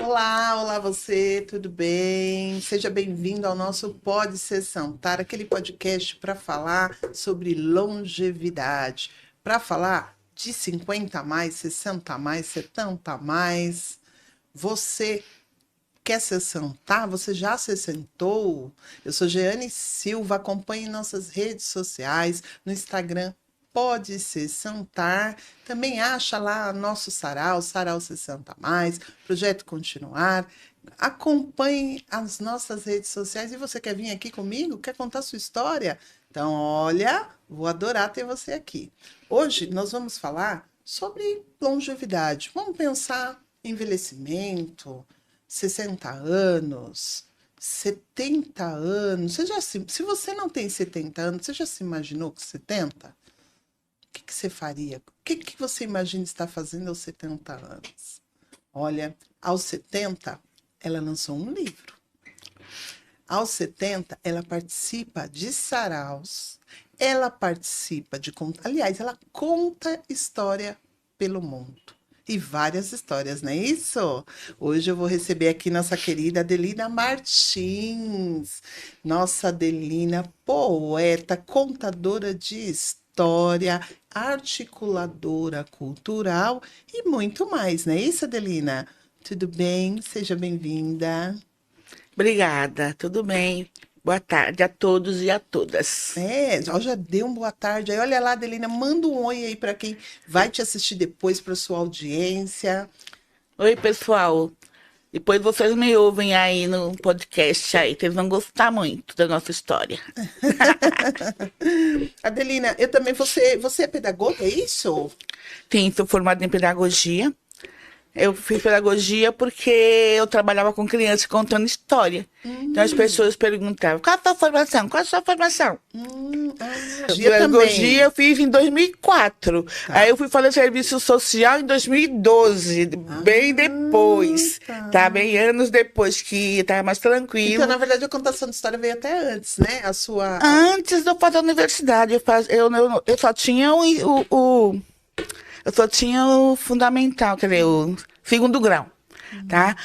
Olá, olá você, tudo bem? Seja bem-vindo ao nosso Pode Ser Sentar, aquele podcast para falar sobre longevidade, para falar de 50 a mais, 60 a mais, 70 a mais. Você quer se sentar? Você já se sentou? Eu sou Jeane Silva, acompanhe nossas redes sociais, no Instagram Pode Se Sentar. Também acha lá nosso sarau, Sarau 60 Mais, Projeto Continuar. Acompanhe as nossas redes sociais. E você quer vir aqui comigo? Quer contar sua história? Então, olha, vou adorar ter você aqui. Hoje nós vamos falar sobre longevidade. Vamos pensar em envelhecimento, 60 anos, 70 anos. Se você não tem 70 anos, você já se imaginou com 70? O que você faria? O que você imagina estar fazendo aos 70 anos? Olha, aos 70, ela lançou um livro. Aos 70, ela participa de saraus, ela participa de... Aliás, ela conta história pelo mundo. E várias histórias, não é isso? Hoje eu vou receber aqui nossa querida Adelina Martins. Nossa Adelina, poeta, contadora de história, articuladora cultural e muito mais, não é isso, Adelina? Tudo bem? Seja bem-vinda. Obrigada, tudo bem. Boa tarde a todos e a todas. Já deu uma boa tarde. Aí, olha lá, Adelina, manda um oi aí para quem vai te assistir depois, para sua audiência. Oi, pessoal. Depois vocês me ouvem aí no podcast aí, vocês vão gostar muito da nossa história. Adelina, eu também, você é pedagoga, é isso? Sim, sou formada em pedagogia. Eu fiz pedagogia porque eu trabalhava com crianças contando história. Então as pessoas perguntavam, qual a sua formação? Qual a sua formação? Pedagogia eu fiz em 2004. Tá. Aí eu fui fazer serviço social em 2012, bem depois. Tá, bem anos depois, que estava mais tranquilo. Então, na verdade, a contação de história veio até antes, né? A sua... Antes de eu fazer a universidade, eu só tinha eu só tinha o fundamental, quer dizer, o segundo grau, tá?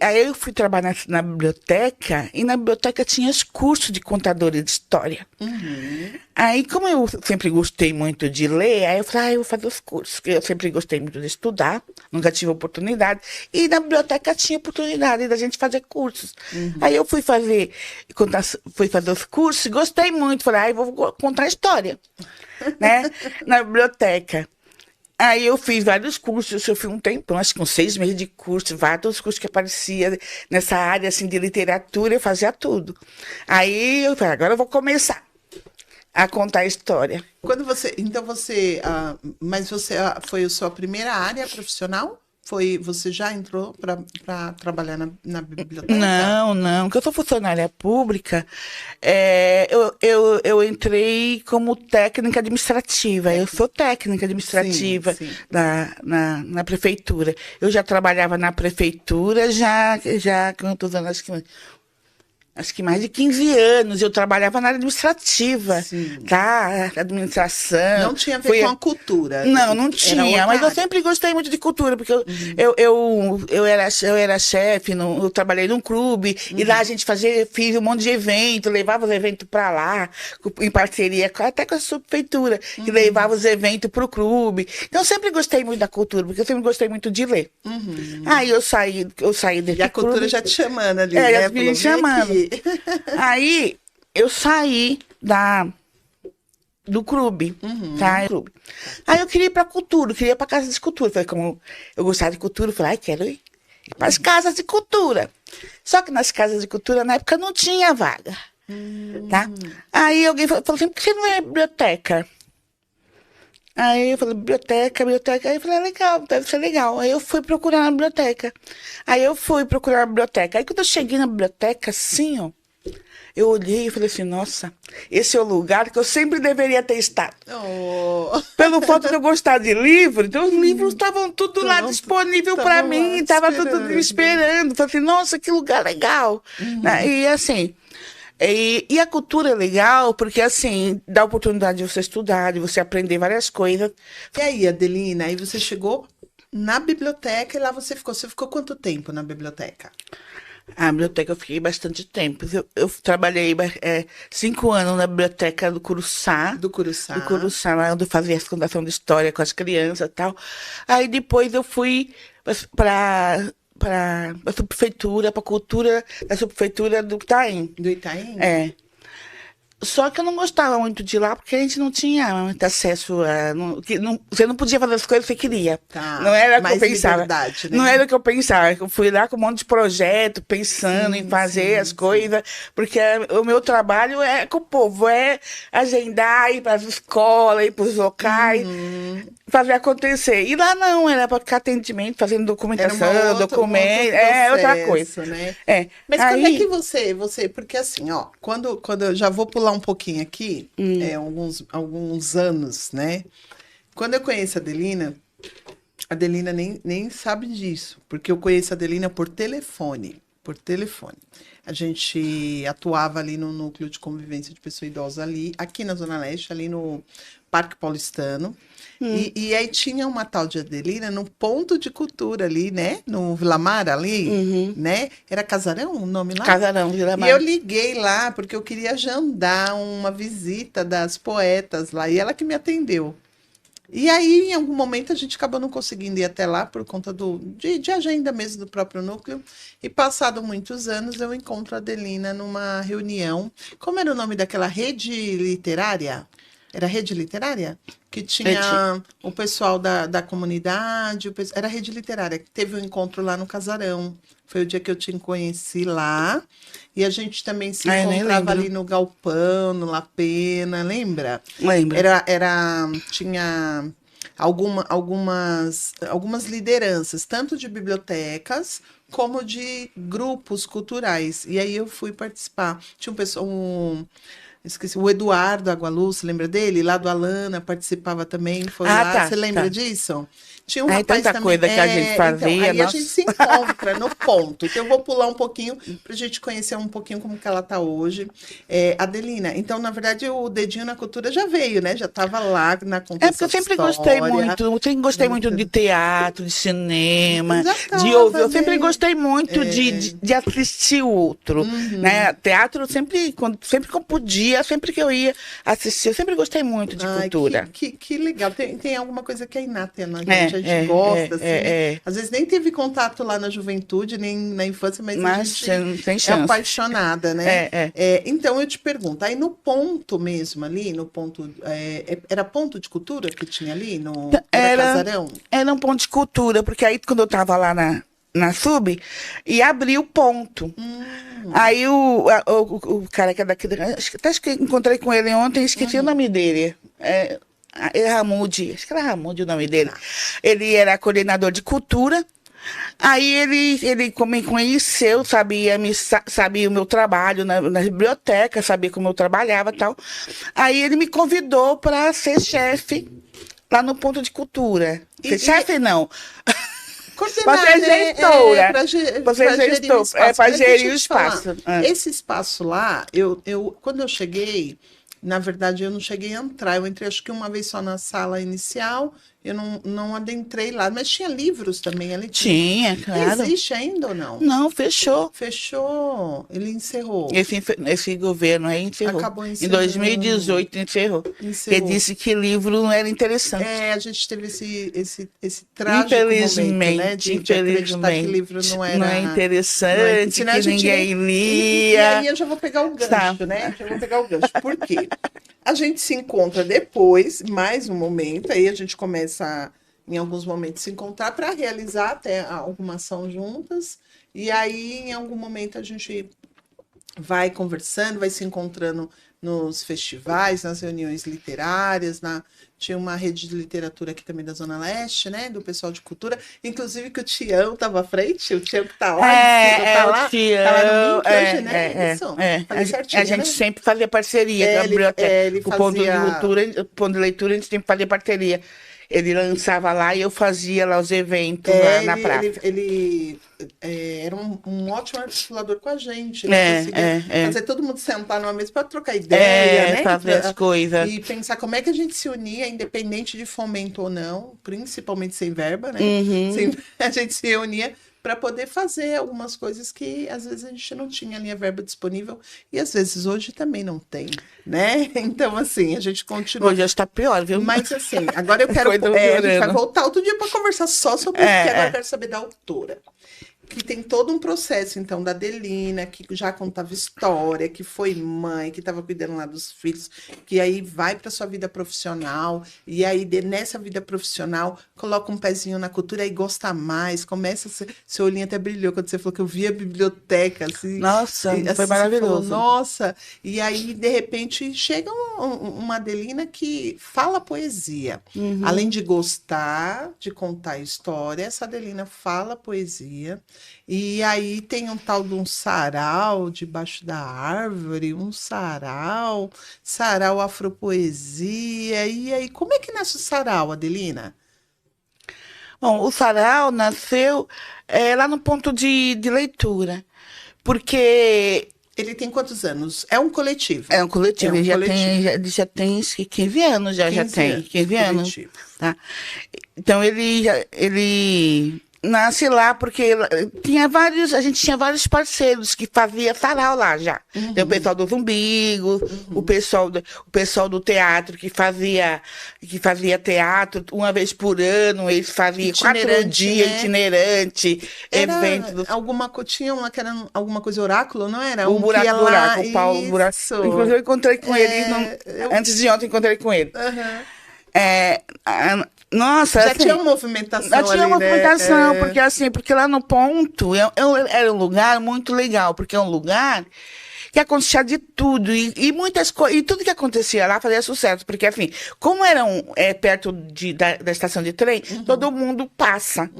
Aí eu fui trabalhar na biblioteca, e na biblioteca tinha os cursos de contadora de história. Aí, como eu sempre gostei muito de ler, aí eu falei, eu vou fazer os cursos, porque eu sempre gostei muito de estudar, nunca tive oportunidade, e na biblioteca tinha oportunidade da gente fazer cursos. Aí eu fui fazer os cursos, gostei muito, falei, vou contar história, né? Na biblioteca. Aí eu fiz vários cursos, eu fui um tempão, acho que uns 6 meses de curso, vários cursos que apareciam nessa área assim, de literatura, eu fazia tudo. Aí eu falei, agora eu vou começar a contar a história. Mas foi a sua primeira área profissional? Você já entrou para trabalhar na biblioteca? Não, que eu sou funcionária pública, eu entrei como técnica administrativa, eu sou técnica administrativa Sim. na prefeitura. Eu já trabalhava na prefeitura, quantos anos, acho que mais de 15 anos, eu trabalhava na área administrativa, Sim. tá? Administração. Não tinha a ver com a cultura. Não tinha, mas eu sempre gostei muito de cultura, porque eu era chefe, eu trabalhei num clube, e lá a gente fiz um monte de evento, levava os eventos para lá, em parceria até com a subprefeitura, que levava os eventos para o clube. Então eu sempre gostei muito da cultura, porque eu sempre gostei muito de ler. Aí eu saí desse E a cultura clube, já te chamando ali, já né? me chamando. Aí eu saí do clube, tá? Aí eu queria ir pra cultura, queria ir pra casa de cultura. Falei, como eu gostava de cultura, eu falei, quero ir para as casas de cultura. Só que nas casas de cultura, na época, não tinha vaga, tá? Aí alguém falou assim, por que você não é biblioteca? Aí eu falei, biblioteca. Aí eu falei, legal, deve ser legal. Aí eu fui procurar na biblioteca. Aí quando eu cheguei na biblioteca, assim, ó, eu olhei e falei assim, nossa, esse é o lugar que eu sempre deveria ter estado. Oh. Pelo fato de eu gostar de livro, então os livros estavam tudo lá disponível para mim, estava tudo me esperando. Falei assim, nossa, que lugar legal. E assim... E a cultura é legal porque, assim, dá a oportunidade de você estudar, de você aprender várias coisas. E aí, Adelina, aí você chegou na biblioteca e lá você ficou. Você ficou quanto tempo na biblioteca? A biblioteca eu fiquei bastante tempo. Eu trabalhei 5 anos na biblioteca do Curuçá. Do Curuçá. Do Curuçá, lá onde eu fazia a fundação de história com as crianças e tal. Aí depois eu fui para a subprefeitura, para a cultura da subprefeitura do Itaim. Do Itaim? É. Só que eu não gostava muito de ir lá, porque a gente não tinha muito acesso a... você não podia fazer as coisas que você queria. Tá. Não era o que Mais eu pensava. liberdade, né? Não era o que eu pensava. Eu fui lá com um monte de projeto, pensando em fazer as coisas, porque o meu trabalho é com o povo, é agendar, ir para as escolas, ir para os locais, fazer acontecer. E lá não, era para ficar atendimento, fazendo documentação, documento, outra coisa. Né? É. Mas Aí, quando é que você... Porque assim, ó, quando eu já vou pular um pouquinho aqui, alguns anos, né? Quando eu conheço a Adelina nem sabe disso, porque eu conheço a Adelina por telefone. Por telefone. A gente atuava ali no núcleo de convivência de pessoa idosa ali, aqui na Zona Leste, ali no Parque Paulistano. E aí tinha uma tal de Adelina no ponto de cultura ali, né? No Vila Mara ali, né? Era Casarão o nome lá? Casarão, Vila E Mara. eu liguei lá porque eu queria agendar uma visita das poetas lá, e ela que me atendeu. E aí, em algum momento, a gente acabou não conseguindo ir até lá por conta de agenda mesmo do próprio núcleo. E passado muitos anos, eu encontro a Adelina numa reunião. Como era o nome daquela rede literária? Era rede literária? Que tinha o pessoal da comunidade, era rede literária, que teve um encontro lá no Casarão. Foi o dia que eu te conheci lá. E a gente também se encontrava ali no Galpão, no La Pena, lembra? Lembro. Tinha algumas lideranças, tanto de bibliotecas como de grupos culturais. E aí eu fui participar. Tinha esqueci, o Eduardo Agualuz, lembra dele? Lá do Alana, participava também, foi lá. Tá, você lembra disso? Tinha um rapaz tanta também. Coisa que a gente fazia. Então, aí a gente se encontra no ponto. Então, eu vou pular um pouquinho para a gente conhecer um pouquinho como que ela está hoje. Adelina, então, na verdade, o Dedinho na Cultura já veio, né? Já estava lá na contação. Porque eu sempre gostei muito de teatro, de cinema, de ouvir. Eu sempre gostei muito de assistir o outro. Né? Teatro, sempre que eu podia, sempre que eu ia assistir, eu sempre gostei muito de cultura. Que legal. Tem alguma coisa que é inata na gente. A gente gosta, assim. Às vezes nem teve contato lá na juventude, nem na infância, mas a gente tem é apaixonada, né? Então, eu te pergunto, aí no ponto mesmo ali, no ponto... era ponto de cultura que tinha ali? Era Casarão? Era um ponto de cultura, porque aí quando eu estava lá na Sub, e abri o ponto. Aí o cara que é daqui, acho que encontrei com ele ontem, esqueci o nome dele. Ramudi, acho que era Ramudi o nome dele. Ele era coordenador de cultura. Aí ele me conheceu, sabia o meu trabalho na biblioteca, sabia como eu trabalhava e tal. Aí ele me convidou para ser chefe lá no ponto de cultura. Chefe não. Coordenar, para ser gestora. Para gerir o espaço. Esse espaço lá, quando eu cheguei, na verdade, eu não cheguei a entrar. Eu entrei, acho que uma vez só na sala inicial. Eu não adentrei lá. Mas tinha livros também ali? Tinha, claro. Existe ainda ou não? Não, fechou. Fechou. Ele encerrou. Esse governo aí encerrou. Acabou encerrando. Em 2018 encerrou. Ele disse que livro não era interessante. A gente teve esse trágico momento, né? De acreditar que livro não é interessante, que ninguém lia. E aí eu já vou pegar o gancho, né? Já vou pegar o gancho. Por quê? A gente se encontra depois, mais um momento, aí a gente começa, em alguns momentos, se encontrar para realizar até alguma ação juntas, e aí, em algum momento, a gente vai conversando, vai se encontrando nos festivais, nas reuniões literárias, tinha uma rede de literatura aqui também da Zona Leste, né? Do pessoal de cultura. Inclusive que o Tião estava à frente, o Tião que está lá. O Tião. Tá lá no Link hoje, né? Isso. A gente sempre fazia parceria com a biblioteca. O ponto de leitura, a gente sempre fazia parceria. Ele lançava lá e eu fazia lá os eventos lá na praça. Ele era um ótimo articulador com a gente. Ele conseguia fazer todo mundo sentar numa mesa para trocar ideia, né? Fazer as coisas. E pensar como é que a gente se unia, independente de fomento ou não, principalmente sem verba, né? A gente se reunia para poder fazer algumas coisas que às vezes a gente não tinha ali a verba disponível e às vezes hoje também não tem, né? Então, assim, a gente continua. Hoje está pior, viu? Mas, assim, agora eu quero. A gente vai voltar outro dia para conversar só sobre isso, porque agora eu quero saber da autora. Que tem todo um processo, então, da Adelina, que já contava história, que foi mãe, que estava cuidando lá dos filhos, que aí vai para sua vida profissional, e aí nessa vida profissional coloca um pezinho na cultura e gosta mais, começa seu olhinho até brilhou quando você falou que eu vi a biblioteca, assim. Nossa, assim, foi maravilhoso. Falou, nossa, e aí, de repente, chega uma Adelina que fala poesia. Além de gostar de contar história, essa Adelina fala poesia. E aí tem um tal de um sarau debaixo da árvore, um sarau afropoesia. E aí, como é que nasce o sarau, Adelina? Bom, o sarau nasceu lá no ponto de leitura, porque... Ele tem quantos anos? É um coletivo. É um coletivo, ele já tem 15 anos, já tem 15 anos. Tá? Então, ele nasce lá porque a gente tinha vários parceiros que fazia sarau lá já. Tem o pessoal dos umbigos, o pessoal do teatro que fazia teatro uma vez por ano, eles faziam 4 dias, né? Itinerante, eventos. Tinha uma que era alguma coisa oráculo, não era? O buraco, o Paulo Buraco. Inclusive eu encontrei com ele, antes de ontem encontrei com ele. Nossa, já tinha uma movimentação já tinha uma movimentação, né? porque lá no ponto era um lugar muito legal, porque é um lugar que acontecia de tudo, e muitas coisas, e tudo que acontecia lá fazia sucesso, porque assim, como era perto da estação de trem, todo mundo passa.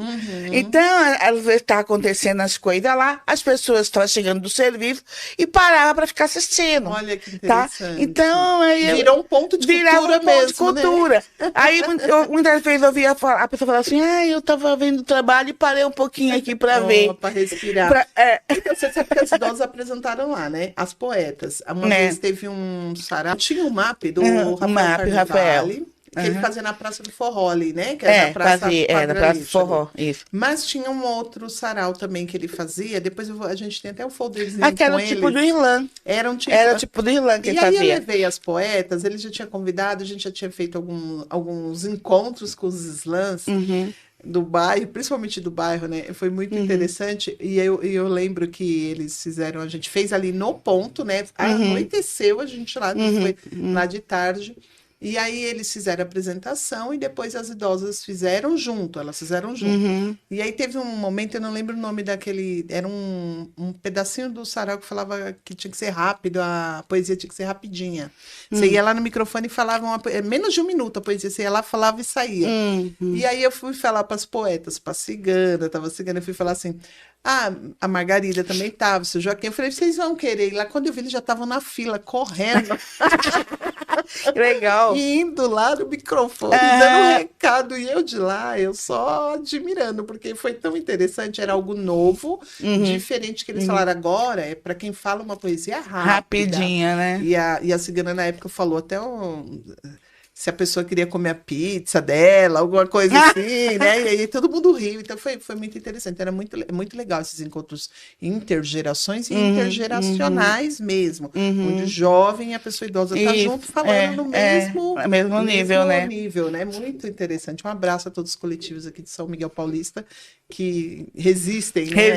Então, às vezes está acontecendo as coisas lá, as pessoas estavam chegando do serviço e paravam para ficar assistindo. Olha que interessante. Tá? Então, virou um ponto de cultura mesmo, de cultura. Né? Aí, muitas vezes eu via a pessoa falar assim, eu estava vendo o trabalho e parei um pouquinho aqui para ver. Para respirar. Então, você sabe que as idosas apresentaram lá, né? As poetas. Uma vez teve um sarau. Tinha um map do Rafael. Que ele fazia na Praça do Forró ali, né? Que era na Praça do Forró, isso. Mas tinha um outro sarau também que ele fazia. Depois a gente tem até um folderzinho que era o tipo do Irlã. Era o tipo do Irlã que ele fazia. E aí eu levei as poetas, ele já tinha convidado, a gente já tinha feito alguns encontros com os slams. Do bairro, principalmente do bairro, né? Foi muito interessante. E eu lembro que eles fizeram, a gente fez ali no ponto, né? Anoiteceu, a gente lá, foi lá de tarde. E aí eles fizeram a apresentação e depois as idosas fizeram junto, elas fizeram junto. E aí teve um momento, eu não lembro o nome daquele, era um pedacinho do sarau que falava que tinha que ser rápido, a poesia tinha que ser rapidinha. Você ia lá no microfone e falava menos de 1 minuto a poesia, você ia lá, falava e saía. E aí eu fui falar para as poetas, para a cigana, eu fui falar assim, a Margarida também estava, o seu Joaquim. Eu falei, vocês vão querer ir lá? Quando eu vi, eles já estavam na fila, correndo. Legal. E indo lá no microfone, dando um recado. E eu de lá, eu só admirando, porque foi tão interessante. Era algo novo, diferente, que eles falaram agora. É para quem fala uma poesia rápida. Rapidinha, né? E a cigana, na época, falou até se a pessoa queria comer a pizza dela, alguma coisa assim, né? E aí todo mundo riu. Então foi muito interessante. Era muito legal esses encontros intergerações e intergeracionais mesmo. Onde o jovem e a pessoa idosa estão junto falando no mesmo nível, né? Muito interessante. Um abraço a todos os coletivos aqui de São Miguel Paulista que resistem, né?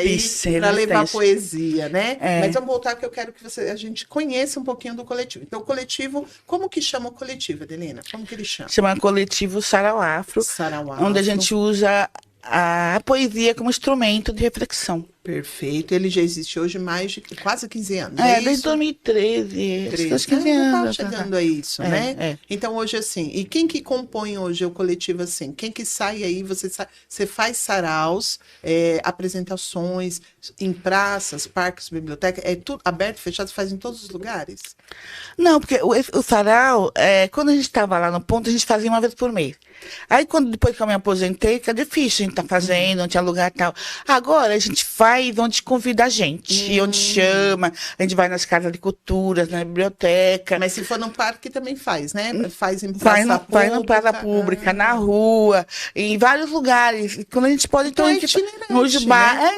Para levar poesia, né? Mas vamos voltar que eu quero que a gente conheça um pouquinho do coletivo. Então, o coletivo, como que chama o coletivo, Adelina? Como que ele chama? Chama Coletivo Sarau Afro, onde a gente usa a poesia como instrumento de reflexão. Perfeito. Ele já existe hoje mais de quase 15 anos. Desde 2013. Acho que 15 anos. Tá chegando a isso, né? Então, hoje, assim, e quem que compõe hoje o coletivo, assim? Quem que sai aí? Você faz saraus, apresentações em praças, parques, bibliotecas, é tudo aberto, fechado, faz em todos os lugares? Não, porque o sarau, quando a gente estava lá no ponto, a gente fazia uma vez por mês. Aí, depois que eu me aposentei, que é difícil, a gente tá fazendo, não tinha lugar e tal. Agora, a gente faz onde convida a gente, e onde chama, a gente vai nas casas de cultura, na biblioteca. Mas se for no parque, também faz, né? Faz em Vai praça pública. vai na praça pública, na rua, em vários lugares. E quando a gente pode, Então, a é gente itinerante, nos bares. né?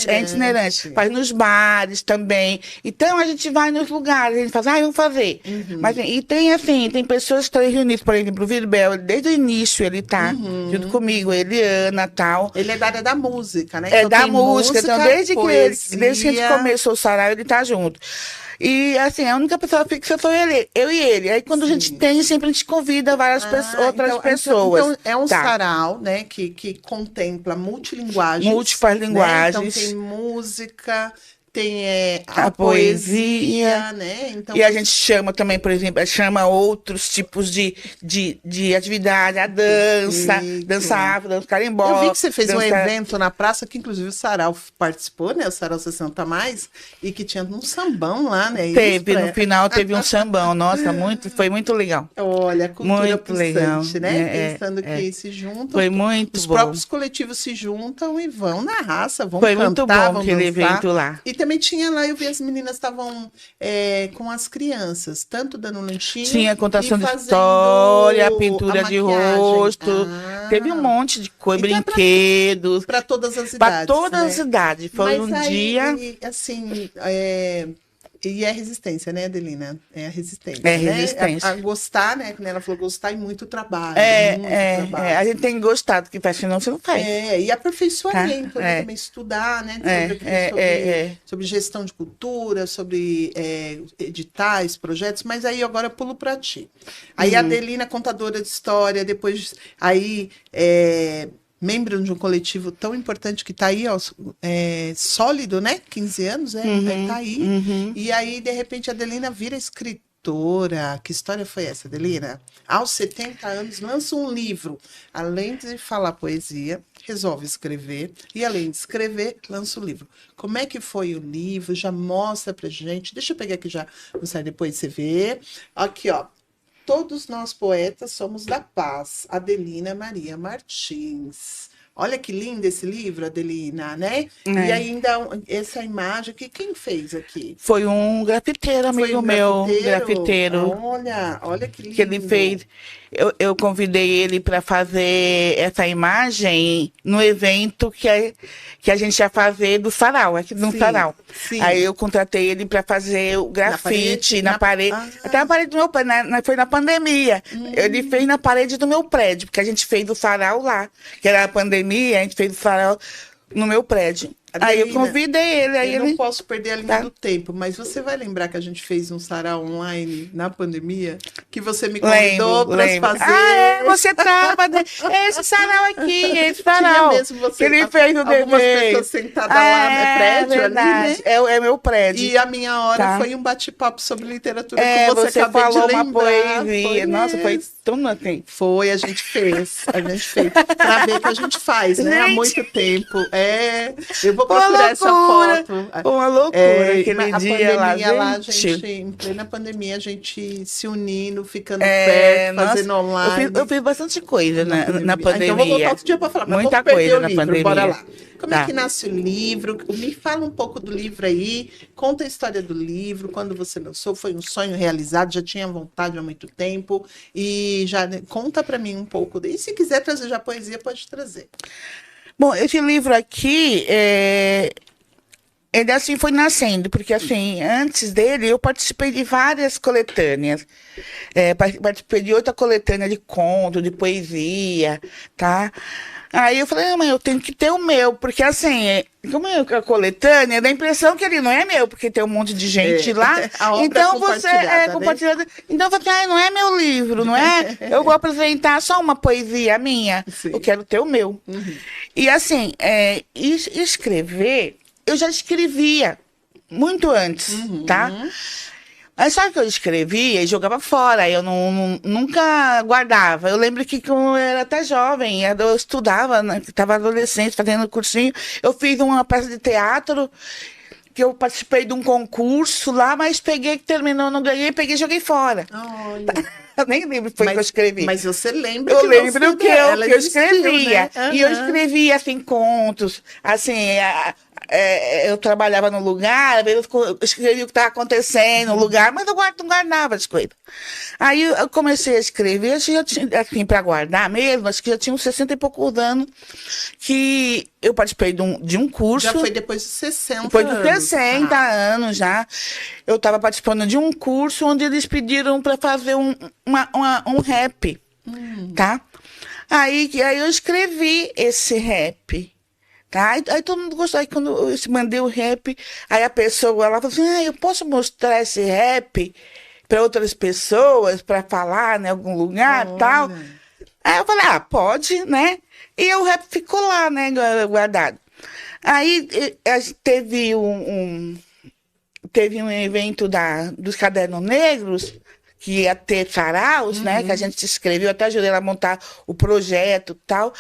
É itinerante. Faz nos bares também. Então a gente vai nos lugares, a gente faz, vamos fazer. Mas e tem assim, tem pessoas que estão reunidas, por exemplo, o Virbel, desde o início ele tá junto comigo, Eliana e tal. Ele é da área da música, né? É Então, da tem música, então desde que a gente poesia. começou o sarau, ele tá junto. E assim, a única pessoa fixa foi ele, eu e ele. Aí quando a gente tem, sempre a gente convida várias outras pessoas. Então, é um Tá. sarau, né, que contempla multilinguagens. Múltiplas né? linguagens. Então tem música, tem A poesia. né? Então, E a gente chama também, por exemplo, chama outros tipos de atividade, a dança, Perfeito. dança afro, dança carimbó. eu vi que você fez um dança- evento na praça, que inclusive o Sarau participou, né? O Sarau 60 Mais, e que tinha um sambão lá, né? Isso Teve, pra- no final teve um sambão. Nossa, foi muito legal. Olha, a cultura Muito pulsante, legal. né? Pensando que se juntam. Foi muito Os bom. próprios coletivos se juntam e vão na raça, vão Foi cantar, muito bom vão aquele dançar. evento lá. E também tinha lá, eu vi as meninas estavam com as crianças, tanto dando lanchinho Tinha contação e de fazendo história, pintura a de maquiagem. rosto. Ah. Teve um monte de coisa, Então é brinquedos. Para todas as idades. Para todas né? as idades. Foi Mas um aí, dia. assim, e é resistência, né, Adelina? É a resistência. É né? resistência. A gostar, né? Como ela falou, gostar e muito trabalho. muito trabalho. A gente tem gostado que faz, senão você não faz. E aperfeiçoamento, Tá, né? é. Também estudar, né? Sobre gestão de cultura, sobre editais, projetos, mas aí agora eu pulo para ti. Aí a Adelina, contadora de história, depois aí membro de um coletivo tão importante que está aí, ó, sólido, né? 15 anos, tá aí. E aí, de repente, a Adelina vira escritora. Que história foi essa, Adelina? Aos 70 anos, lança um livro. Além de falar poesia, resolve escrever. E além de escrever, lança o livro. Como é que foi o livro? Já mostra pra gente. Deixa eu pegar aqui já, depois você vê. Aqui, ó. Todos nós poetas somos da paz. Adelina Maria Martins. Olha que lindo esse livro, Adelina, né? E ainda essa imagem que quem fez aqui? Foi um grafiteiro, amigo meu, grafiteiro. Olha que lindo. Que ele fez. Eu convidei ele para fazer essa imagem no evento que a gente ia fazer do sarau, aqui no sarau. Sim. Aí eu contratei ele para fazer o grafite na parede. Até na parede do meu prédio, foi na pandemia. Ele fez na parede do meu prédio, porque a gente fez o sarau lá, que era a pandemia, a gente fez o sarau no meu prédio. Aí eu convidei ele. Aí eu ele... não posso perder a linha do tempo, mas você vai lembrar que a gente fez um sarau online na pandemia? Que você me convidou para fazer. Você estava. Esse sarau aqui, esse sarau. Tinha mesmo você. Que ele fez no algumas dever. pessoas sentadas lá no prédio verdade. ali, né? É meu prédio. E a minha hora foi um bate-papo sobre literatura que você acabou falou de uma lembrar. poesia. Nossa, foi tão assim. Foi, a gente fez. Para ver que a gente faz, né? Há muito tempo. Eu vou procurar essa foto. Uma loucura aquele dia lá, gente. Em plena pandemia, a gente se unindo, ficando perto, fazendo online. Eu fiz bastante coisa na pandemia. Então, vou voltar outro dia para falar, mas muita vamos coisa o na livro, pandemia. bora lá. Como é que nasce o livro? Me fala um pouco do livro aí, conta a história do livro, quando você lançou, foi um sonho realizado, já tinha vontade há muito tempo, e já conta para mim um pouco. E se quiser trazer já poesia, pode trazer. Bom, esse livro aqui, ele assim foi nascendo, porque assim, antes dele eu participei de várias coletâneas. Participei de outra coletânea de conto, de poesia, tá? Aí eu falei, mas eu tenho que ter o meu, porque assim, como é a coletânea, dá a impressão que ele não é meu, porque tem um monte de gente lá. Então você compartilhado. Né? Então eu falei, não é meu livro, não é? Eu vou apresentar só uma poesia minha. Sim. Eu quero ter o meu. E assim, escrever, eu já escrevia muito antes, tá? Mas só que eu escrevia e jogava fora, eu nunca guardava. Eu lembro que quando eu era até jovem, eu estudava, né, estava adolescente, fazendo cursinho, eu fiz uma peça de teatro que eu participei de um concurso lá, mas peguei, terminou, não ganhei, peguei e joguei fora. Olha. Eu nem lembro foi que eu escrevi. Mas você lembra Eu que lembro que ela eu existiu, escrevia. né? E eu Aham. escrevia, assim, contos. Assim, eu trabalhava no lugar, às vezes eu escrevia o que estava acontecendo no lugar, mas eu não guardava as coisas. Aí eu comecei a escrever, acho que já tinha, assim, para guardar mesmo, acho que já tinha uns 60 e poucos anos que eu participei de um curso. Já foi depois de 60 Depois de anos. 60 anos já, eu estava participando de um curso onde eles pediram para fazer um rap, tá? Aí eu escrevi esse rap, tá? Aí todo mundo gostou. Aí quando eu mandei o rap, aí a pessoa, ela falou assim, eu posso mostrar esse rap para outras pessoas, para falar em algum lugar, tal? Olha. Aí eu falei, pode, né? E o rap ficou lá, né, guardado. Aí a gente teve um evento dos Cadernos Negros, que ia ter saraus, né? Que a gente se inscreveu, até ajudei ela a montar o projeto e tal.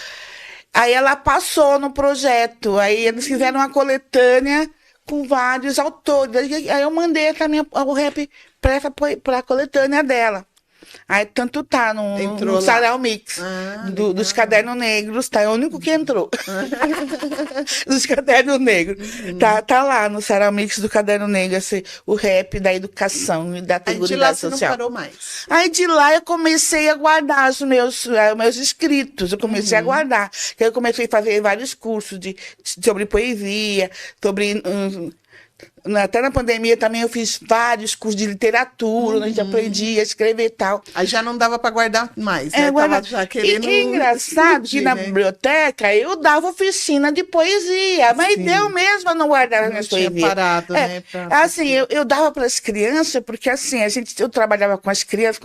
Aí ela passou no projeto, aí eles fizeram uma coletânea com vários autores. Aí eu mandei também o rap para a coletânea dela. Aí tanto tá Entrou no lá. Sarau Mix Legal. dos Cadernos Negros, tá? É o único que entrou. Dos Cadernos Negros. Tá lá no Sarau Mix do Caderno Negro, o rap da educação e da Aí de lá seguridade você não social. parou mais. Aí de lá eu comecei a guardar os meus escritos, eu comecei a guardar. Que eu comecei a fazer vários cursos sobre poesia, sobre. Até na pandemia também eu fiz vários cursos de literatura, onde a gente aprendia a escrever e tal. Aí já não dava para guardar mais, né? Guarda- Tava já querendo e engraçado que explodir, na né? biblioteca eu dava oficina de poesia, mas Sim. eu mesma não guardava Não minhas tinha poesias. parado, né? Assim, eu dava para as crianças, porque assim, eu trabalhava com as crianças,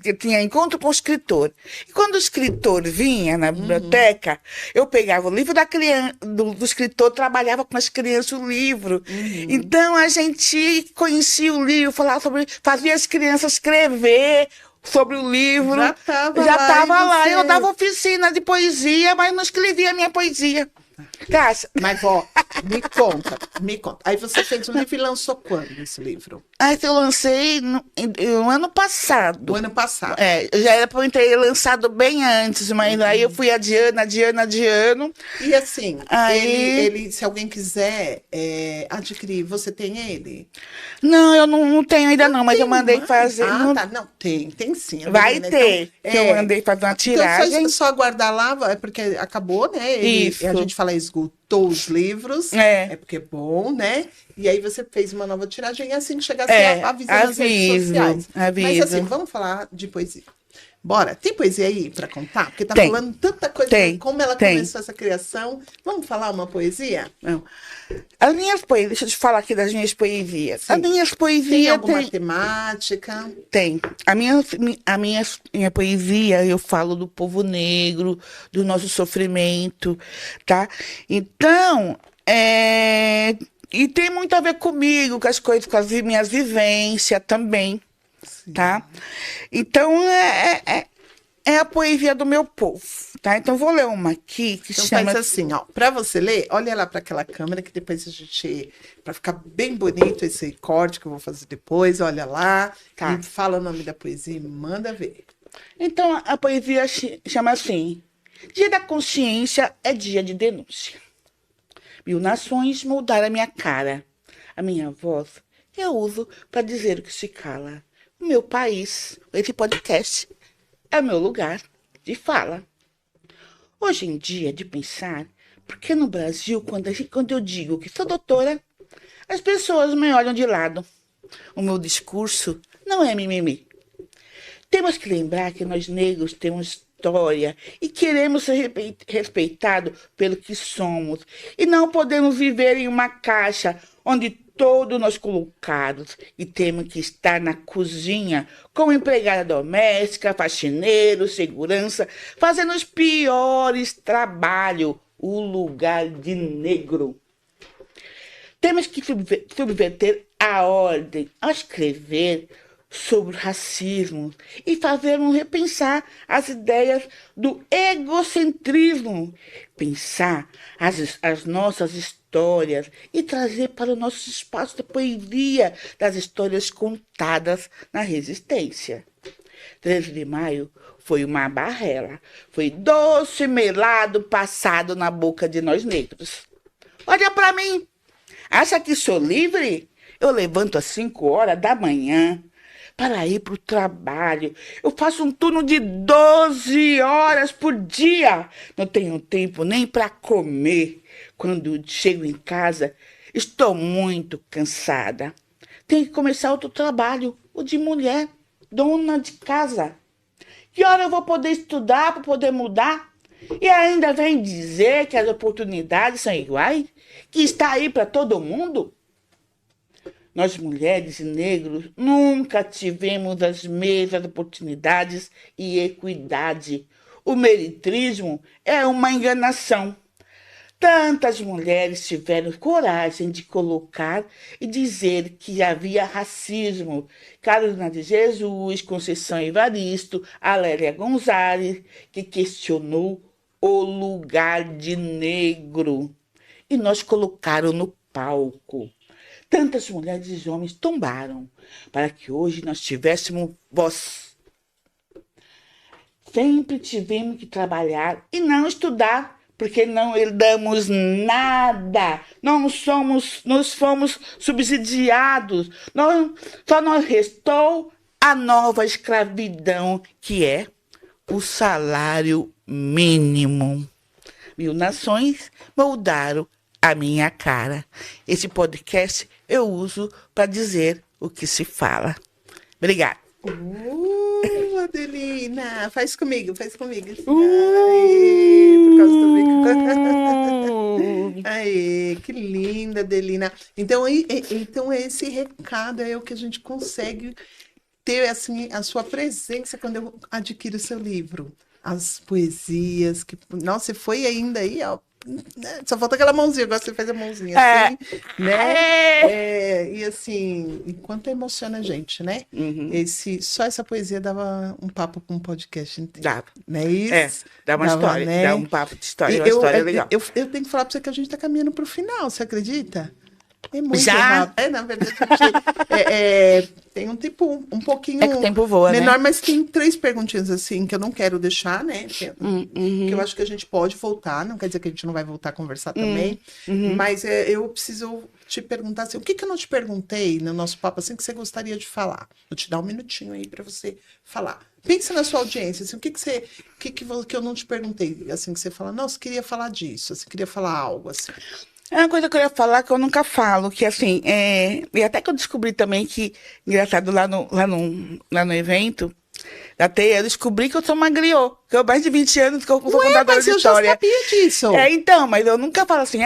eu tinha encontro com o escritor. E quando o escritor vinha na biblioteca, eu pegava o livro da criança, do escritor, trabalhava com as crianças o livro. Então a gente conhecia o livro, falava fazia as crianças escrever sobre o livro. Já tava Já lá, estava e lá. você- Eu dava oficina de poesia, mas não escrevia a minha poesia. Cássia, Mas, ó, me conta, me conta. Aí você fez um livro e lançou quando esse livro? aí eu lancei no ano passado. Do ano passado. Já era para eu ter lançado bem antes, mas aí eu fui adiando. E assim, Aí- ele, se alguém quiser adquirir, você tem ele? Não, eu não tenho ainda não, mas eu Tem mandei mais? fazer. Ah, não- tá. Não, tem sim. Vai menina. ter, Então, que eu mandei fazer uma tiragem. Então, só aguardar lá, é porque acabou, né? Isso. A gente fala esgotou os livros, É. porque é bom, né? E aí você fez uma nova tiragem e assim que chegar, É, você avisa nas redes aviso, sociais. Mas aviso. assim, vamos falar de poesia. Bora, tem poesia aí para contar? Porque tá Tem. falando tanta coisa, Tem. como ela Tem. começou essa criação. Vamos falar uma poesia? Não. As minhas poesias, deixa eu te falar aqui das minhas poesias. Sim. As minhas Tem poesias alguma temática? Tem. Minha poesia, eu falo do povo negro, do nosso sofrimento, tá? Então, e tem muito a ver comigo, com as coisas, com as minhas vivências também, tá? Então, é a poesia do meu povo, tá? Então, vou ler uma aqui que Então chama... faz assim, ó, para você ler, olha lá para aquela câmera que depois a gente, para ficar bem bonito esse corte que eu vou fazer depois, olha lá, Tá. e fala o nome da poesia e manda ver. Então, a poesia chama assim: Dia da Consciência é dia de denúncia. 1000 nações moldaram a minha cara. A minha voz eu uso para dizer o que se cala. O meu país, esse podcast, é o meu lugar de fala. Hoje em dia, de pensar, porque no Brasil, quando eu digo que sou doutora, as pessoas me olham de lado. O meu discurso não é mimimi. Temos que lembrar que nós negros temos história e queremos ser respeitados pelo que somos. E não podemos viver em uma caixa onde todos nós colocados e temos que estar na cozinha como empregada doméstica, faxineiro, segurança, fazendo os piores trabalhos, o lugar de negro. Temos que subverter a ordem ao escrever sobre o racismo e fazer-nos repensar as ideias do egocentrismo, pensar as nossas histórias e trazer para o nosso espaço da poesia das histórias contadas na resistência. 13 de maio foi uma barrela, foi doce melado passado na boca de nós negros. Olha para mim, acha que sou livre? Eu levanto às 5 horas da manhã para ir para o trabalho. Eu faço um turno de 12 horas por dia. Não tenho tempo nem para comer. Quando chego em casa, estou muito cansada. Tenho que começar outro trabalho, o de mulher, dona de casa. Que hora eu vou poder estudar para poder mudar? E ainda vem dizer que as oportunidades são iguais? Que está aí para todo mundo? Nós, mulheres e negros, nunca tivemos as mesmas oportunidades e equidade. O meritrismo é uma enganação. Tantas mulheres tiveram coragem de colocar e dizer que havia racismo. Carolina de Jesus, Conceição Evaristo, Alélia Gonzalez, que questionou o lugar de negro. E nós colocaram no palco. Tantas mulheres e homens tombaram para que hoje nós tivéssemos voz. Sempre tivemos que trabalhar e não estudar, porque não herdamos nada. Nós fomos subsidiados. Só nos restou a nova escravidão, que é o salário mínimo. 1000 nações moldaram a minha cara. Esse podcast eu uso para dizer o que se fala. Obrigada. Adelina, faz comigo. Aê, por causa do bico. Aê, que linda, Adelina. Então, esse recado é o que a gente consegue ter, assim, a sua presença quando eu adquiro o seu livro. As poesias, que... Nossa, você foi ainda aí, ó. Só falta aquela mãozinha, agora você faz a mãozinha assim, né? E assim, enquanto emociona a gente, né? Uhum. Só essa poesia dava um papo com um podcast inteiro. Dava. Não é isso? Dá uma história, né? dá um papo de história, uma Eu história legal. tenho que falar pra você que a gente tá caminhando pro final, você acredita? É muito Já? rápido. Na verdade, tem um tempo um pouquinho É que o tempo voa, menor, né? mas tem 3 perguntinhas assim que eu não quero deixar, né? Que eu acho que a gente pode voltar, não quer dizer que a gente não vai voltar a conversar também, mas eu preciso te perguntar assim, o que eu não te perguntei no nosso papo assim que você gostaria de falar? Vou te dar um minutinho aí para você falar. Pensa na sua audiência, assim, o que eu não te perguntei, assim, que você fala, nossa, queria falar disso, assim, queria falar algo assim. É uma coisa que eu ia falar que eu nunca falo, que assim, e até que eu descobri também que, engraçado, lá no evento, até eu descobri que eu sou uma griot, que eu há mais de 20 anos que eu sou contadora Mas de eu história. já sabia disso. Então, mas eu nunca falo assim,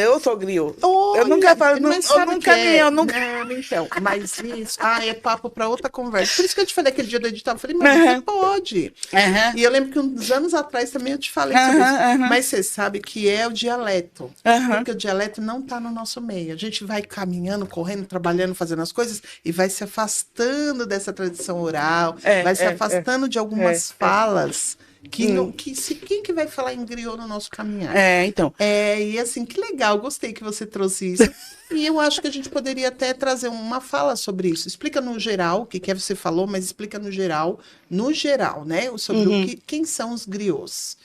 eu sou griot. Olha, eu nunca falo, mas eu sabe nunca que vi, eu nunca... Não, então, mas isso, é papo para outra conversa. Por isso que eu te falei aquele dia do edital, eu falei, mas você pode. Aham. E eu lembro que uns anos atrás também eu te falei sobre isso. Mas você sabe que é o dialeto. Porque o dialeto não está no nosso meio. A gente vai caminhando, correndo, trabalhando, fazendo as coisas e vai se afastando dessa tradição oral, vai se afastando de algumas falas. Quem que vai falar em griot no nosso caminhar? Então. E assim, que legal, gostei que você trouxe isso. E eu acho que a gente poderia até trazer uma fala sobre isso. Explica no geral, o que você falou, mas explica no geral, né? Sobre quem são os griots.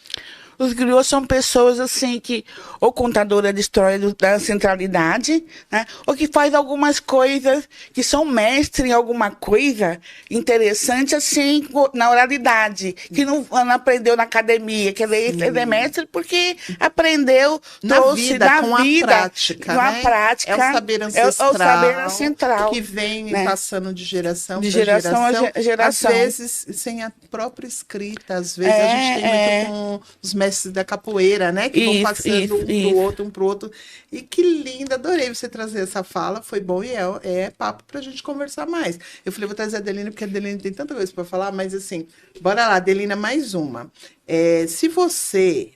Os griots são pessoas assim que, ou contadora de história da centralidade, né? Ou que faz algumas coisas, que são mestre em alguma coisa interessante assim, na oralidade, que não aprendeu na academia, que ele é mestre porque aprendeu, trouxe na vida, prática, com a né? prática. É o saber ancestral, o saber ancestral que vem né? Passando de geração para geração. Às vezes sem a própria escrita, às vezes a gente tem muito com os mestres da capoeira, né? Que vão passando um pro outro. E que linda, adorei você trazer essa fala, foi bom e é papo pra gente conversar mais. Eu falei, vou trazer a Adelina, porque a Adelina tem tanta coisa para falar, mas assim, bora lá, Adelina, mais uma. Se você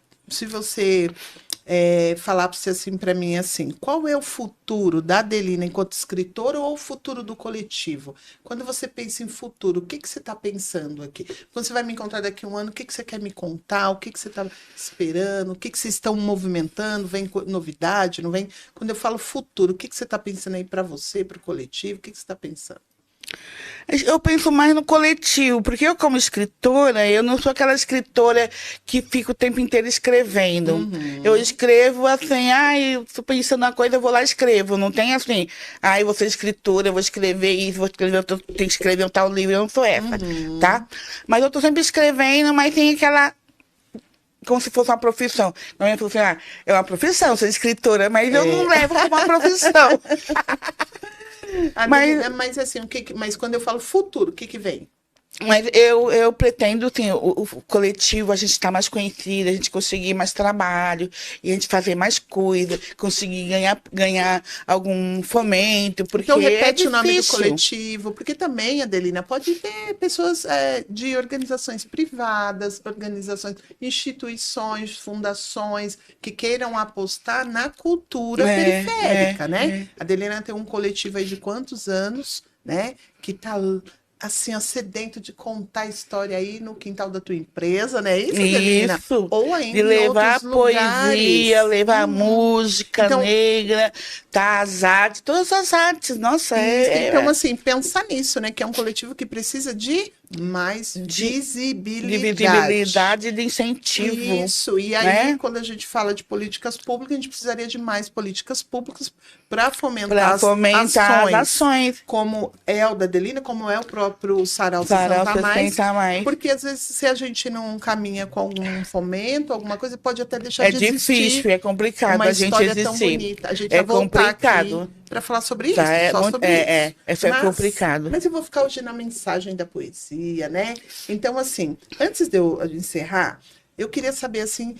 falar para você assim, para mim assim, qual é o futuro da Adelina enquanto escritora ou o futuro do coletivo? Quando você pensa em futuro, o que que você está pensando aqui? Quando você vai me encontrar daqui a um ano, o que que você quer me contar? O que que você está esperando? O que que vocês estão movimentando? Vem novidade? Não vem? Quando eu falo futuro, o que que você está pensando aí para você, para o coletivo? O que que você está pensando? Eu penso mais no coletivo, porque eu, como escritora, eu não sou aquela escritora que fica o tempo inteiro escrevendo. Eu escrevo assim, eu estou pensando uma coisa, eu vou lá e escrevo. Não tem assim, eu vou ser escritora, eu vou escrever isso, tenho que escrever um tal livro, eu não sou essa, tá? Mas eu estou sempre escrevendo, mas tem aquela como se fosse uma profissão. Não é assim, é uma profissão, ser escritora, mas eu não levo como uma profissão. Mas assim, mas quando eu falo futuro, o que que vem? Mas eu pretendo, assim, o coletivo, a gente estar mais conhecida, a gente conseguir mais trabalho, e a gente fazer mais coisa, conseguir ganhar algum fomento, porque então repete é o nome do difícil. coletivo, porque também, Adelina, pode ter pessoas de organizações privadas, organizações, instituições, fundações, que queiram apostar na cultura periférica, né? A Adelina tem um coletivo aí de quantos anos, né? Que está assim, ó, sedento de contar a história aí no quintal da tua empresa, né? Isso, Adelina? Isso. Ou ainda De levar em outros poesia, lugares. levar música Então, negra, tá, as artes, todas as artes. Nossa, então, assim, pensar nisso, né? Que é um coletivo que precisa de mais visibilidade. de visibilidade e de incentivo. Isso, e aí, né? quando a gente fala de políticas públicas, a gente precisaria de mais políticas públicas para fomentar, as ações. Como é o da Adelina, como é o próprio Sarau Sarau 60 mais. Porque, às vezes, se a gente não caminha com algum fomento, alguma coisa, pode até deixar de existir. É difícil, é complicado uma a gente história existir. tão bonita. A gente É vai voltar complicado. aqui para falar sobre isso, Isso é complicado. Mas eu vou ficar hoje na mensagem da poesia, né? Então, assim, antes de eu encerrar, eu queria saber, assim,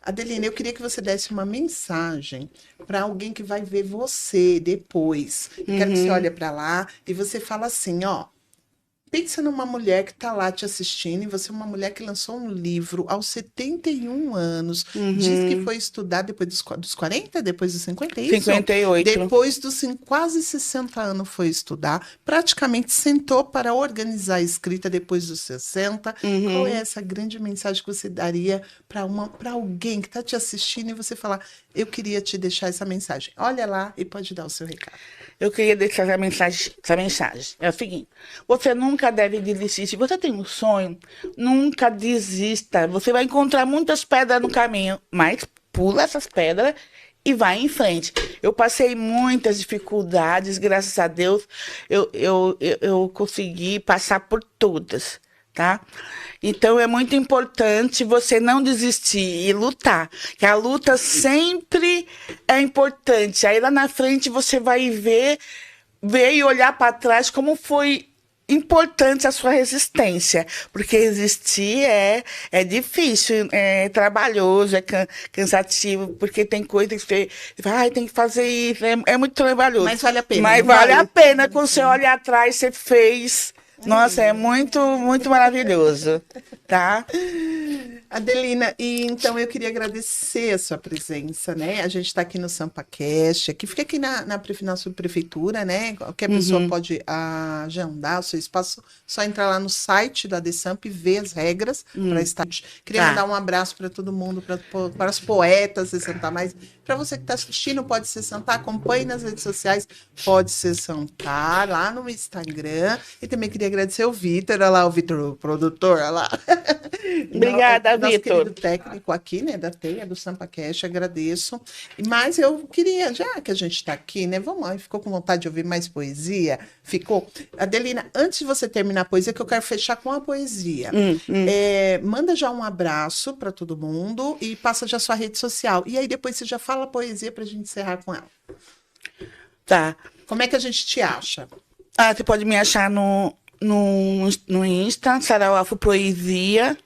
Adelina, eu queria que você desse uma mensagem para alguém que vai ver você depois. Eu quero que você olhe para lá e você fala assim, ó, pensa numa mulher que está lá te assistindo, e você é uma mulher que lançou um livro aos 71 anos, diz que foi estudar depois dos 40, depois dos 50, é isso? 58. Depois dos quase 60 anos foi estudar, praticamente sentou para organizar a escrita depois dos 60. Qual é essa grande mensagem que você daria para alguém que está te assistindo e você falar, eu queria te deixar essa mensagem? Olha lá e pode dar o seu recado. Eu queria deixar essa mensagem. É o seguinte, você nunca deve desistir. Se você tem um sonho, nunca desista. Você vai encontrar muitas pedras no caminho, mas pula essas pedras e vai em frente. Eu passei muitas dificuldades, graças a Deus, eu consegui passar por todas, tá? Então, é muito importante você não desistir e lutar. Que a luta sempre é importante. Aí, lá na frente, você vai ver e olhar para trás como foi importante a sua resistência. Porque resistir é difícil, é trabalhoso, é cansativo, porque tem coisa que você tem que fazer isso, é muito trabalhoso. Mas vale a pena. Mas vale a pena, quando você olha atrás, você fez. Nossa, é muito, muito maravilhoso, tá? Adelina, e então eu queria agradecer a sua presença, né? A gente está aqui no SampaCast, aqui fica aqui na subprefeitura, né? Qualquer pessoa pode agendar o seu espaço, só entrar lá no site da DESAMP e ver as regras para estar. Queria mandar um abraço para todo mundo, para os poetas, se sentar mais. Para você que está assistindo, pode se sentar, acompanhe nas redes sociais, pode se sentar lá no Instagram. E também queria agradecer o Vitor, olha lá, o Vitor, o produtor, olha lá. Obrigada, nosso Vitor. querido técnico aqui, né, da TEIA, do SampaCast, agradeço. Mas eu queria, já que a gente está aqui, né, vamos lá, ficou com vontade de ouvir mais poesia? Ficou? Adelina, antes de você terminar a poesia, que eu quero fechar com a poesia, manda já um abraço para todo mundo e passa já sua rede social. E aí depois você já fala a poesia para a gente encerrar com ela. Tá. Como é que a gente te acha? Você pode me achar no Insta, Sarau Afro Poesia.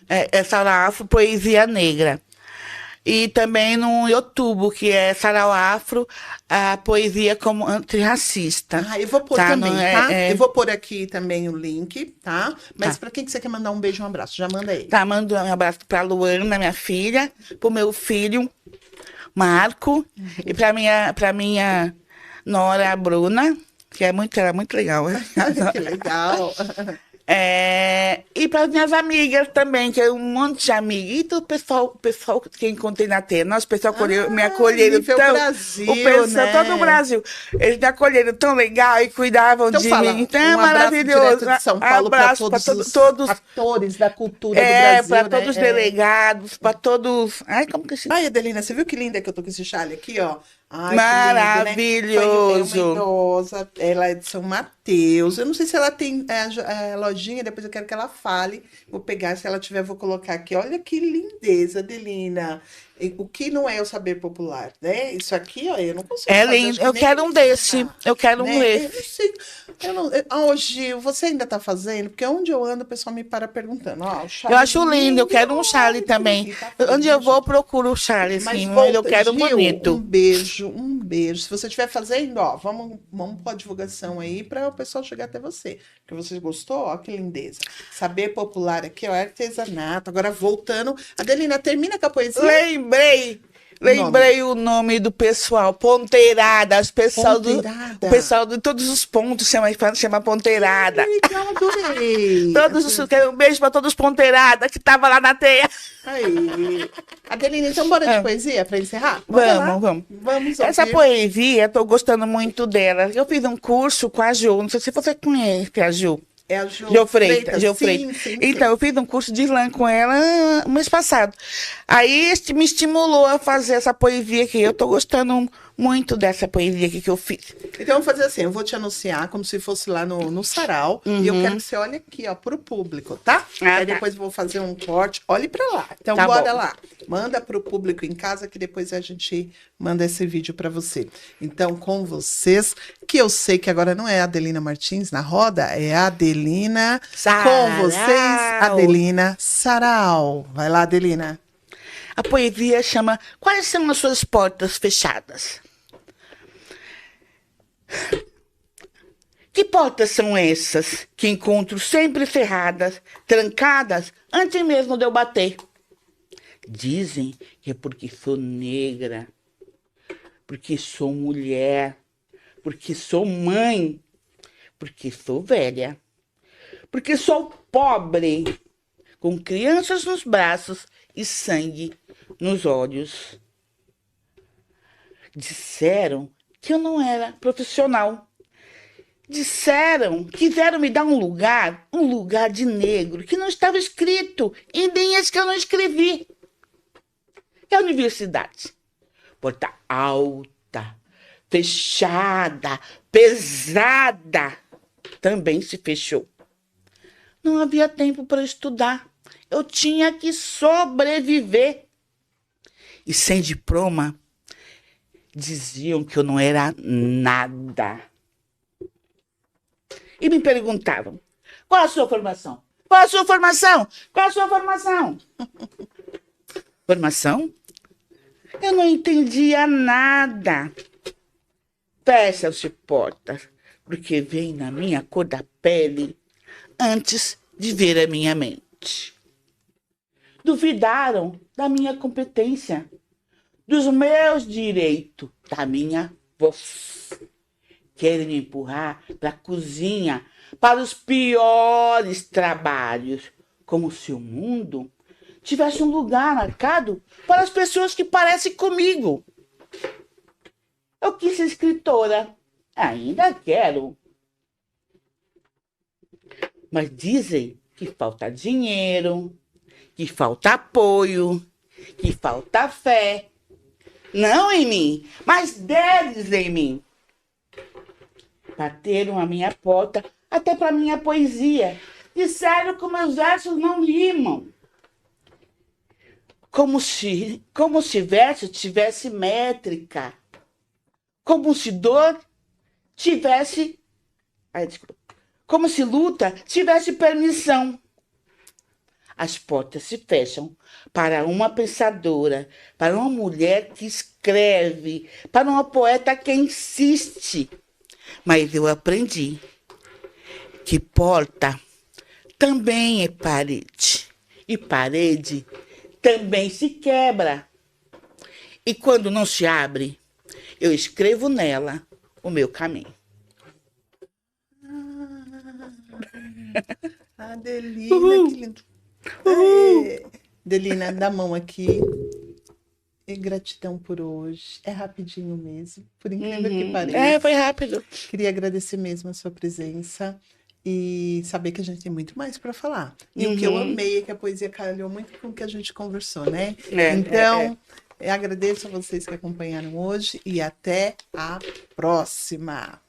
É Sarau Afro Poesia Negra. E também no YouTube, que é Sarau Afro, a poesia como antirracista. Ah, eu vou pôr Tá, também, não tá? é, Eu vou pôr aqui também o link, tá? Mas tá. para quem que você quer mandar um beijo, um abraço? Já manda aí. Tá, mando um abraço pra Luana, minha filha, pro meu filho, Marco, e pra minha nora, a Bruna, que ela é muito legal. Que legal. E para as minhas amigas também, que é um monte de amigas. E do pessoal que encontrei na terra. Nossa, o pessoal me acolheram nível tão. Brasil, O pessoal, todo o né? Brasil. Eles me acolheram tão legal e cuidavam Então de fala, mim. Então, um abraço maravilhoso. direto de São Paulo para Abraço para todos os todos. atores da cultura do Brasil, Para né? todos os delegados, para todos. Ai, como que se. Ai, Adelina, você viu que linda que eu tô com esse chale aqui, ó? Ai, que lindo, né? Maravilhoso. É uma idosa, ela é de São Mateus. Eu não sei se ela tem a lojinha, depois eu quero que ela fale. Vou pegar, se ela tiver, vou colocar aqui. Olha que lindeza, Adelina. O que não é o saber popular, né? Isso aqui, ó, eu não consigo É fazer, lindo. acho que Eu nem quero um desse. ensinar, Eu quero um né? Eu não desse. sei. Hoje, você ainda tá fazendo? Porque onde eu ando, o pessoal me para perguntando. Ó, o Eu chale acho lindo, eu lindo. quero um chale Ai, que também. lindo. Tá Onde eu fazendo, vou, eu procuro o chale, mas assim, mas eu volta, quero um Gil, um bonito. beijo, um beijo. Se você estiver fazendo, ó, vamos pôr a divulgação aí para o pessoal chegar até você. Porque você gostou, ó, que lindeza. Saber popular aqui, ó, artesanato. Agora voltando. Adelina, termina com a poesia? Lembrei! O nome. Lembrei o nome do pessoal, Ponteirada, o Ponteirada. pessoal de todos os pontos chama Ponteirada. Legal, adorei. Todos quero um beijo para todos os Ponteirada que estavam lá na teia. Aí. Adelina, então bora de Ah. poesia para encerrar? Bora lá. Vamos. Vamos Essa ouvir. poesia, estou gostando muito dela. Eu fiz um curso com a Ju, não sei se você conhece a Ju. É a Jo Jô Freitas. Sim. Então, eu fiz um curso de slam com ela no mês passado. Aí me estimulou a fazer essa poesia aqui. Eu tô gostando muito dessa poesia aqui que eu fiz. Então, vamos fazer assim, eu vou te anunciar como se fosse lá no sarau, e eu quero que você olhe aqui, ó, pro público, tá? Ah, Aí tá. depois eu vou fazer um corte, olhe pra lá. Então, Tá bora bom. lá. Manda pro público em casa, que depois a gente manda esse vídeo pra você. Então, com vocês, que eu sei que agora não é a Adelina Martins na roda, é a Adelina. Com vocês, Adelina Sarau. Vai lá, Adelina. A poesia chama Quais são as suas portas fechadas? Que portas são essas que encontro sempre cerradas, trancadas, antes mesmo de eu bater? Dizem que é porque sou negra, porque sou mulher, porque sou mãe, porque sou velha, porque sou pobre, com crianças nos braços e sangue nos olhos. Disseram que eu não era profissional. Quiseram me dar um lugar de negro, que não estava escrito, e nem esse que eu não escrevi. E a universidade? Porta alta, fechada, pesada, também se fechou. Não havia tempo para estudar. Eu tinha que sobreviver. E sem diploma, diziam que eu não era nada. E me perguntavam, qual a sua formação? Qual a sua formação? Qual a sua formação? Formação? Eu não entendia nada. Fecham-se portas, porque vem na minha cor da pele antes de ver a minha mente. Duvidaram da minha competência, dos meus direitos, da minha voz. Querem me empurrar para a cozinha, para os piores trabalhos, como se o mundo tivesse um lugar marcado para as pessoas que parecem comigo. Eu quis ser escritora, ainda quero. Mas dizem que falta dinheiro, que falta apoio, que falta fé. Não em mim, mas deles em mim. Bateram a minha porta, até para minha poesia. Disseram que meus versos não rimam. Como se verso tivesse métrica. Como se dor tivesse... Como se luta tivesse permissão. as portas se fecham para uma pensadora, para uma mulher que escreve, para uma poeta que insiste. Mas eu aprendi que porta também é parede, e parede também se quebra. E quando não se abre, eu escrevo nela o meu caminho. Adelina, que lindo. Aê. Adelina, dá a mão aqui. E gratidão por hoje. É rapidinho mesmo, por incrível que pareça. Foi rápido. Queria agradecer mesmo a sua presença e saber que a gente tem muito mais para falar. E o que eu amei é que a poesia calhou muito com o que a gente conversou, né? Então, eu agradeço a vocês que acompanharam hoje e até a próxima.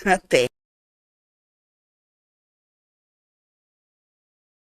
Até.